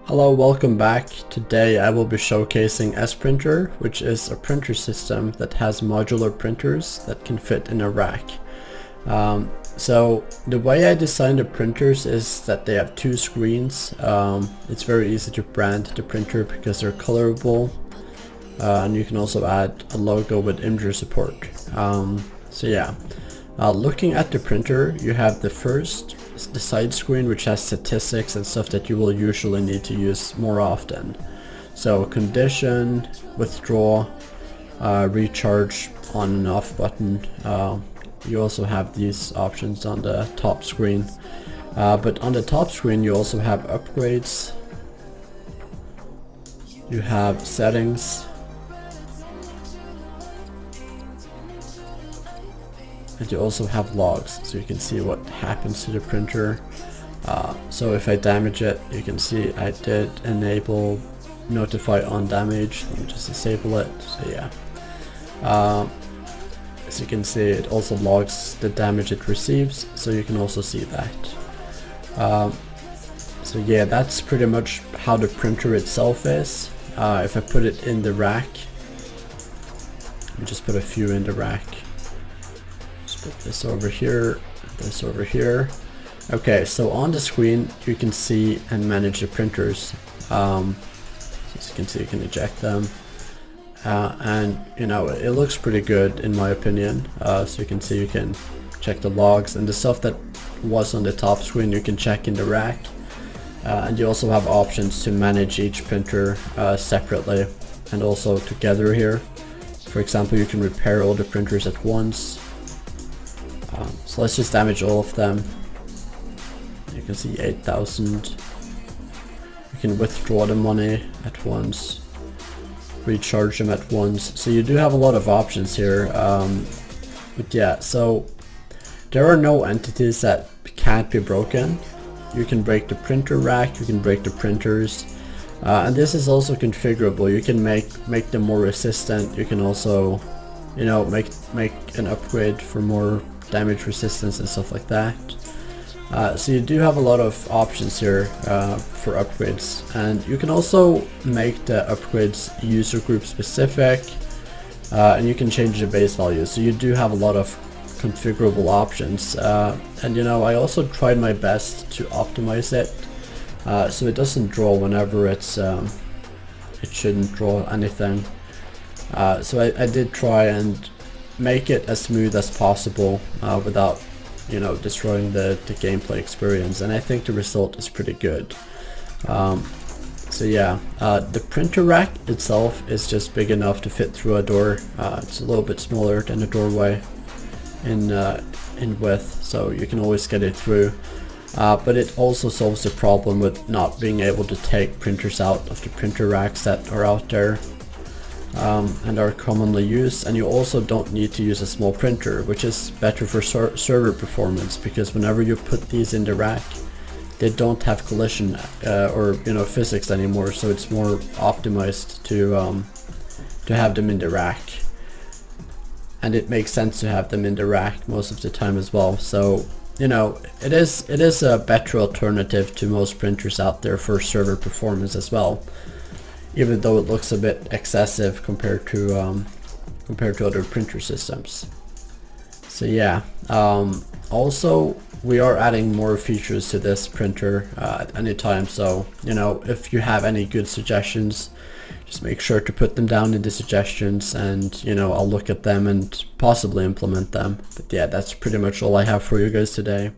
Hello, welcome back. Today I will be showcasing sPrinter, which is a printer system that has modular printers that can fit in a rack. So the way I designed the printers is that they have two screens. It's very easy to brand the printer because they're colorable, and you can also add a logo with imager support. Looking at the printer, you have the side screen, which has statistics and stuff that you will usually need to use more often. So condition, withdraw, recharge, on and off button. You also have these options on the top screen. But on the top screen you also have upgrades, you have settings, and you also have logs, so you can see what happens to the printer. So if I damage it, you can see I did enable notify on damage. Let me just disable it. So yeah, as you can see, it also logs the damage it receives, so you can also see that. So yeah, that's pretty much how the printer itself is. If I put it in the rack, let me just put a few in the rack. Put this over here, this over here. Okay, so on the screen you can see and manage the printers. As you can see, you can eject them, and you know, it looks pretty good in my opinion. So you can see, you can check the logs, and the stuff that was on the top screen you can check in the rack, and you also have options to manage each printer separately and also together here. For example, you can repair all the printers at once. So let's just damage all of them. You can see 8,000. You can withdraw the money at once, recharge them at once. So you do have a lot of options here. But yeah, so there are no entities that can't be broken. You can break the printer rack, you can break the printers, and this is also configurable. You can make them more resistant. You can also, you know, make an upgrade for more damage resistance and stuff like that. So you do have a lot of options here for upgrades, and you can also make the upgrades user group specific, and you can change the base value. So you do have a lot of configurable options, and you know, I also tried my best to optimize it so it doesn't draw whenever it shouldn't draw anything. So I did try and make it as smooth as possible without, you know, destroying the gameplay experience, and I think the result is pretty good. So yeah, the printer rack itself is just big enough to fit through a door. It's a little bit smaller than a doorway in width, so you can always get it through. But it also solves the problem with not being able to take printers out of the printer racks that are out there and are commonly used. And you also don't need to use a small printer, which is better for server performance, because whenever you put these in the rack, they don't have collision or, you know, physics anymore, so it's more optimized to have them in the rack, and it makes sense to have them in the rack most of the time as well. So you know, it is a better alternative to most printers out there for server performance as well, even though it looks a bit excessive compared to other printer systems. So yeah, also we are adding more features to this printer at any time, so you know, if you have any good suggestions, just make sure to put them down in the suggestions, and you know, I'll look at them and possibly implement them. But yeah, that's pretty much all I have for you guys today.